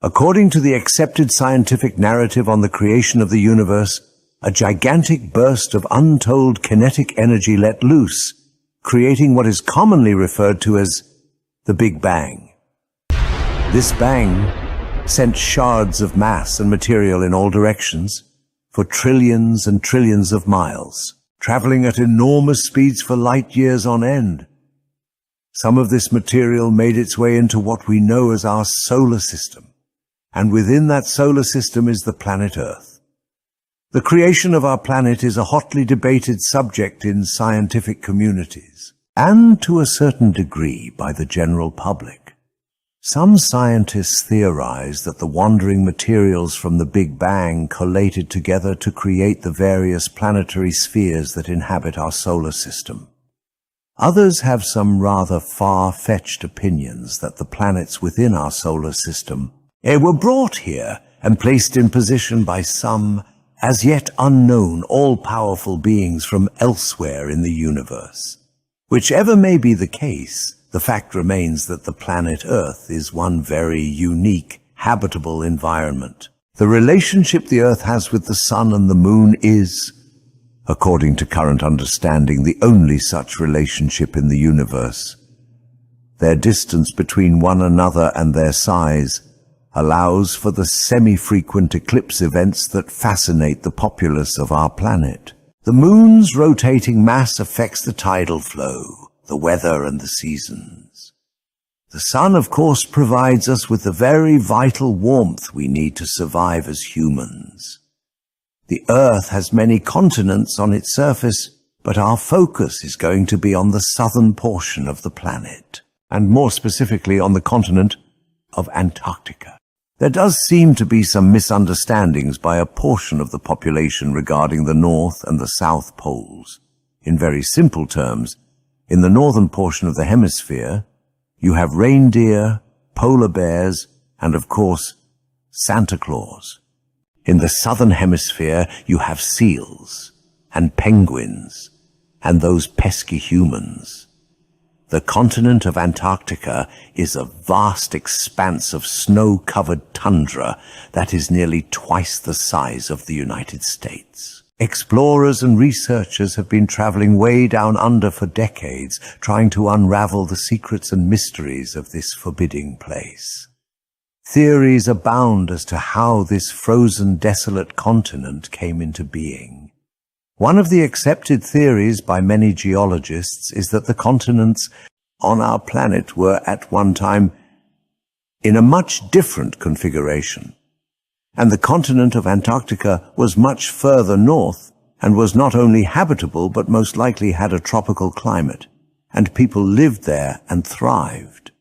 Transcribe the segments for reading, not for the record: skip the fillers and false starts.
According to the accepted scientific narrative on the creation of the universe, a gigantic burst of untold kinetic energy let loose, creating what is commonly referred to as the Big Bang. This bang sent shards of mass and material in all directions for trillions and trillions of miles, traveling at enormous speeds for light years on end. Some of this material made its way into what we know as our solar system, and within that solar system is the planet Earth. The creation of our planet is a hotly debated subject in scientific communities, and to a certain degree by the general public. Some scientists theorize that the wandering materials from the Big Bang collated together to create the various planetary spheres that inhabit our solar system. Others have some rather far-fetched opinions that the planets within our solar system were brought here and placed in position by some as yet unknown all-powerful beings from elsewhere in the universe. Whichever may be the case, the fact remains that the planet Earth is one very unique, habitable environment. The relationship the Earth has with the Sun and the Moon is, according to current understanding, the only such relationship in the universe. Their distance between one another and their size allows for the semi-frequent eclipse events that fascinate the populace of our planet. The Moon's rotating mass affects the tidal flow, the weather and the seasons. The Sun, of course, provides us with the very vital warmth we need to survive as humans. The Earth has many continents on its surface, but our focus is going to be on the southern portion of the planet, and more specifically on the continent of Antarctica. There does seem to be some misunderstandings by a portion of the population regarding the North and the South poles. In very simple terms, in the northern portion of the hemisphere, you have reindeer, polar bears, and of course, Santa Claus. In the southern hemisphere, you have seals, and penguins, and those pesky humans. The continent of Antarctica is a vast expanse of snow-covered tundra that is nearly twice the size of the United States. Explorers and researchers have been traveling way down under for decades, trying to unravel the secrets and mysteries of this forbidding place. Theories abound as to how this frozen, desolate continent came into being. One of the accepted theories by many geologists is that the continents on our planet were at one time in a much different configuration, and the continent of Antarctica was much further north and was not only habitable but most likely had a tropical climate, and people lived there and thrived.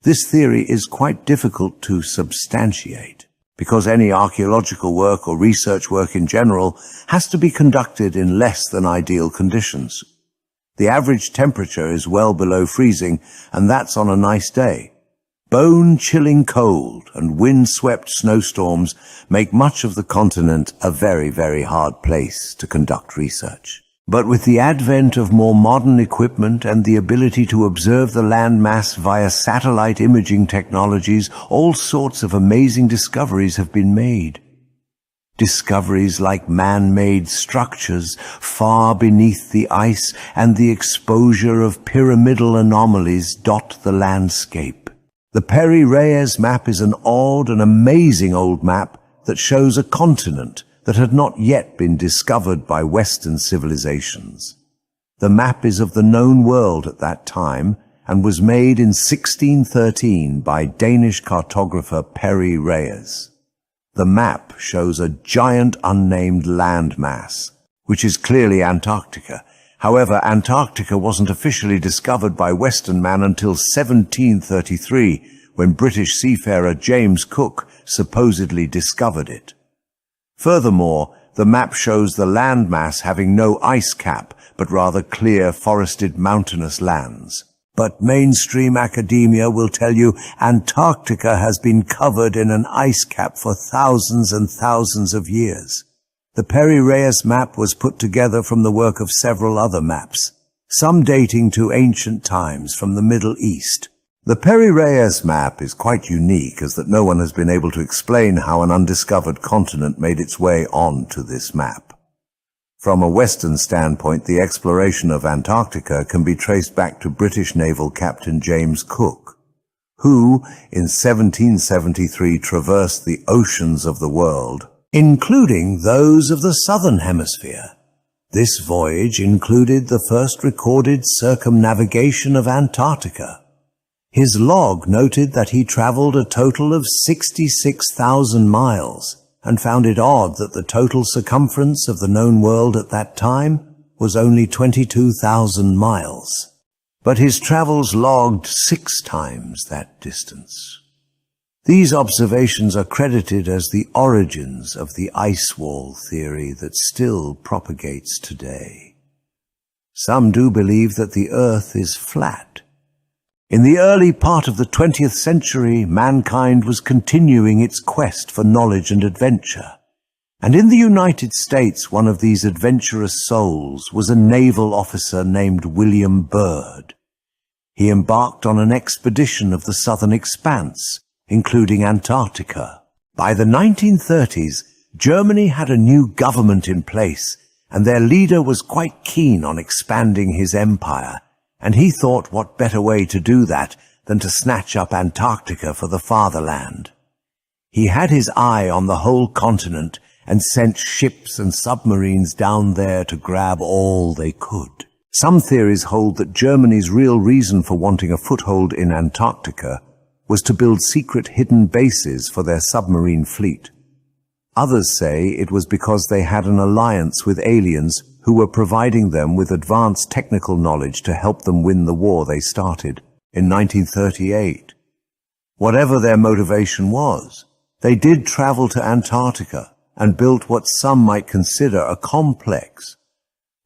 This theory is quite difficult to substantiate, because any archaeological work or research work in general has to be conducted in less than ideal conditions. The average temperature is well below freezing, and that's on a nice day. Bone-chilling cold and wind-swept snowstorms make much of the continent a very, very hard place to conduct research. But with the advent of more modern equipment and the ability to observe the landmass via satellite imaging technologies, all sorts of amazing discoveries have been made. Discoveries like man-made structures far beneath the ice and the exposure of pyramidal anomalies dot the landscape. The Peri-Reyes map is an odd and amazing old map that shows a continent that had not yet been discovered by Western civilizations. The map is of the known world at that time and was made in 1613 by Danish cartographer Peri-Reyes. The map shows a giant unnamed landmass, which is clearly Antarctica. However, Antarctica wasn't officially discovered by Western man until 1733, when British seafarer James Cook supposedly discovered it. Furthermore, the map shows the landmass having no ice cap, but rather clear forested mountainous lands. But mainstream academia will tell you Antarctica has been covered in an ice cap for thousands and thousands of years. The Peri-Reyes map was put together from the work of several other maps, some dating to ancient times from the Middle East. The Peri-Reyes map is quite unique, as that no one has been able to explain how an undiscovered continent made its way onto this map. From a Western standpoint, the exploration of Antarctica can be traced back to British naval captain James Cook, who, in 1773, traversed the oceans of the world, including those of the southern hemisphere. This voyage included the first recorded circumnavigation of Antarctica. His log noted that he traveled a total of 66,000 miles and found it odd that the total circumference of the known world at that time was only 22,000 miles. But his travels logged 6 times that distance. These observations are credited as the origins of the ice wall theory that still propagates today. Some do believe that the Earth is flat. In the early part of the 20th century, mankind was continuing its quest for knowledge and adventure. And in the United States, one of these adventurous souls was a naval officer named William Byrd. He embarked on an expedition of the southern expanse, including Antarctica. By the 1930s, Germany had a new government in place, and their leader was quite keen on expanding his empire, and he thought what better way to do that than to snatch up Antarctica for the fatherland. He had his eye on the whole continent and sent ships and submarines down there to grab all they could. Some theories hold that Germany's real reason for wanting a foothold in Antarctica was to build secret hidden bases for their submarine fleet. Others say it was because they had an alliance with aliens who were providing them with advanced technical knowledge to help them win the war they started in 1938. Whatever their motivation was, they did travel to Antarctica and built what some might consider a complex.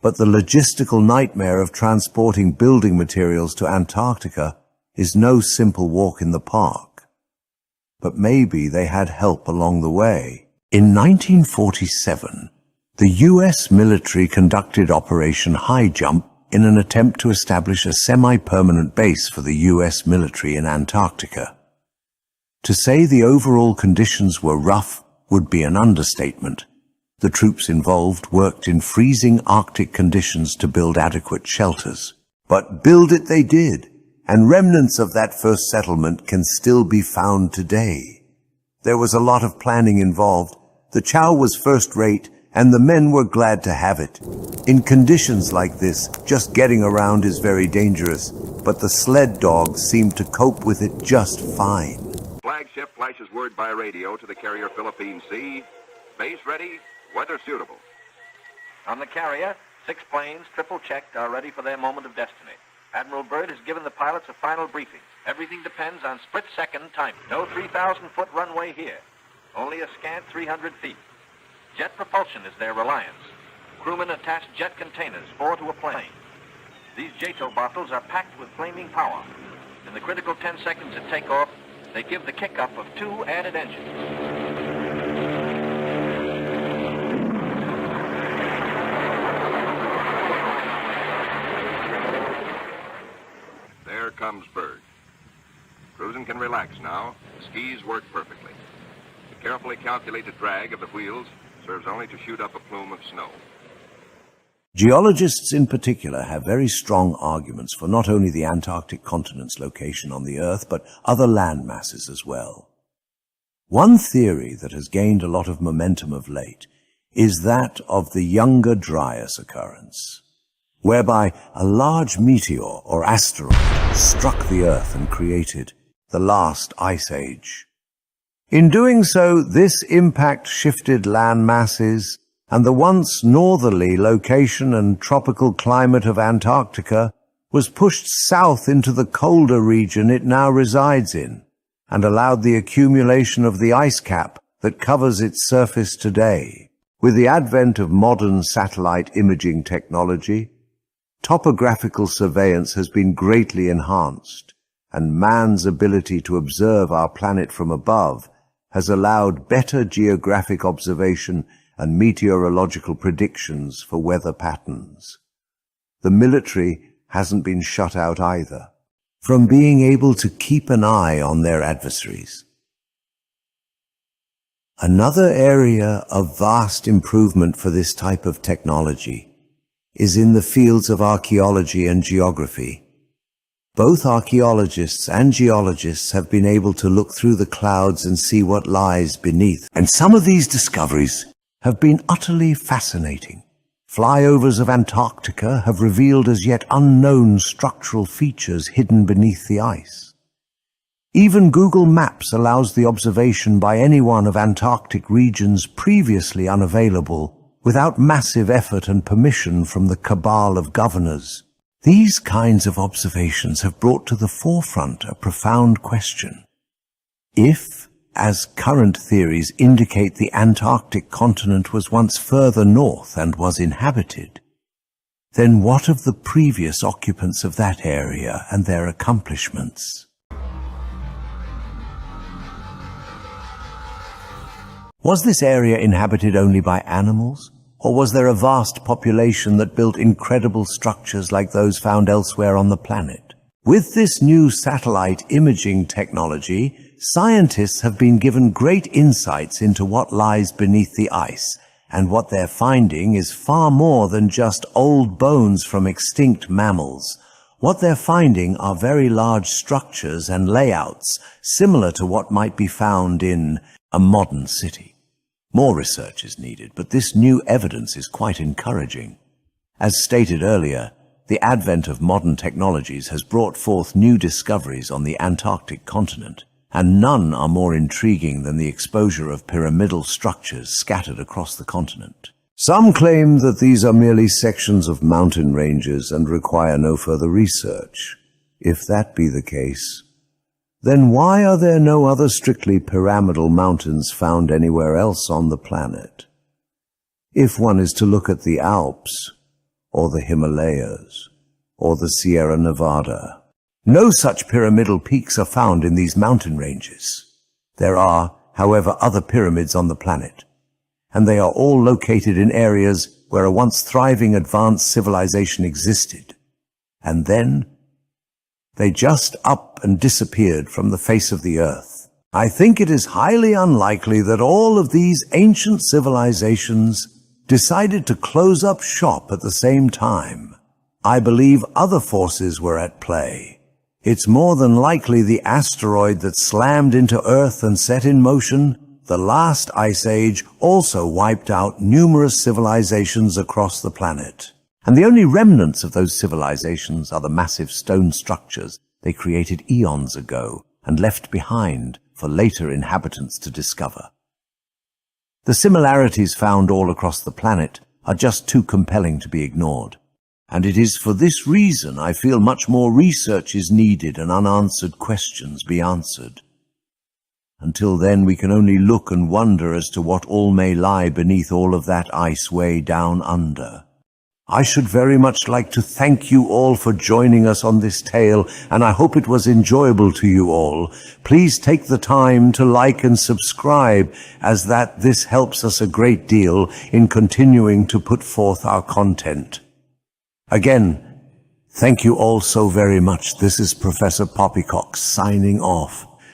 But the logistical nightmare of transporting building materials to Antarctica is no simple walk in the park. But maybe they had help along the way. In 1947, the U.S. military conducted Operation High Jump in an attempt to establish a semi-permanent base for the U.S. military in Antarctica. To say the overall conditions were rough would be an understatement. The troops involved worked in freezing Arctic conditions to build adequate shelters. But build it they did, and remnants of that first settlement can still be found today. There was a lot of planning involved. The chow was first-rate, and the men were glad to have it. In conditions like this, just getting around is very dangerous, but the sled dogs seem to cope with it just fine. Flagship flashes word by radio to the carrier Philippine Sea. Base ready, weather suitable. On the carrier, 6 planes, triple-checked, are ready for their moment of destiny. Admiral Byrd has given the pilots a final briefing. Everything depends on split-second timing. No 3,000-foot runway here. Only a scant 300 feet. Jet propulsion is their reliance. Crewmen attach jet containers, 4 to a plane. These JATO bottles are packed with flaming power. In the critical 10 seconds at takeoff, they give the kick-up of 2 added engines. There comes Byrd. Cruising can relax now. The skis work perfectly. The carefully calculated drag of the wheels serves only to shoot up a plume of snow. Geologists in particular have very strong arguments for not only the Antarctic continent's location on the Earth, but other land masses as well. One theory that has gained a lot of momentum of late is that of the Younger Dryas occurrence, whereby a large meteor or asteroid struck the Earth and created the last ice age. In doing so, this impact shifted land masses, and the once northerly location and tropical climate of Antarctica was pushed south into the colder region it now resides in, and allowed the accumulation of the ice cap that covers its surface today. With the advent of modern satellite imaging technology, topographical surveillance has been greatly enhanced, and man's ability to observe our planet from above has allowed better geographic observation and meteorological predictions for weather patterns. The military hasn't been shut out either. from being able to keep an eye on their adversaries. Another area of vast improvement for this type of technology is in the fields of archaeology and geography. Both archaeologists and geologists have been able to look through the clouds and see what lies beneath, and some of these discoveries have been utterly fascinating. Flyovers of Antarctica have revealed as yet unknown structural features hidden beneath the ice. Even Google Maps allows the observation by anyone of Antarctic regions previously unavailable without massive effort and permission from the cabal of governors. These kinds of observations have brought to the forefront a profound question. If, as current theories indicate, the Antarctic continent was once further north and was inhabited, then what of the previous occupants of that area and their accomplishments? Was this area inhabited only by animals, or was there a vast population that built incredible structures like those found elsewhere on the planet? With this new satellite imaging technology, scientists have been given great insights into what lies beneath the ice, and what they're finding is far more than just old bones from extinct mammals. What they're finding are very large structures and layouts similar to what might be found in a modern city. More research is needed, but this new evidence is quite encouraging. As stated earlier, the advent of modern technologies has brought forth new discoveries on the Antarctic continent, and none are more intriguing than the exposure of pyramidal structures scattered across the continent. Some claim that these are merely sections of mountain ranges and require no further research. If that be the case, then why are there no other strictly pyramidal mountains found anywhere else on the planet? If one is to look at the Alps, or the Himalayas, or the Sierra Nevada, no such pyramidal peaks are found in these mountain ranges. There are, however, other pyramids on the planet, and they are all located in areas where a once thriving advanced civilization existed, and then they just up and disappeared from the face of the earth. I think it is highly unlikely that all of these ancient civilizations decided to close up shop at the same time. I believe other forces were at play. It's more than likely the asteroid that slammed into Earth and set in motion the last ice age also wiped out numerous civilizations across the planet. And the only remnants of those civilizations are the massive stone structures they created eons ago and left behind for later inhabitants to discover. The similarities found all across the planet are just too compelling to be ignored, and it is for this reason I feel much more research is needed and unanswered questions be answered. Until then, we can only look and wonder as to what all may lie beneath all of that ice way down under. I should very much like to thank you all for joining us on this tale, and I hope it was enjoyable to you all. Please take the time to like and subscribe, as this helps us a great deal in continuing to put forth our content. Again, thank you all so very much. This is Professor Poppycock signing off.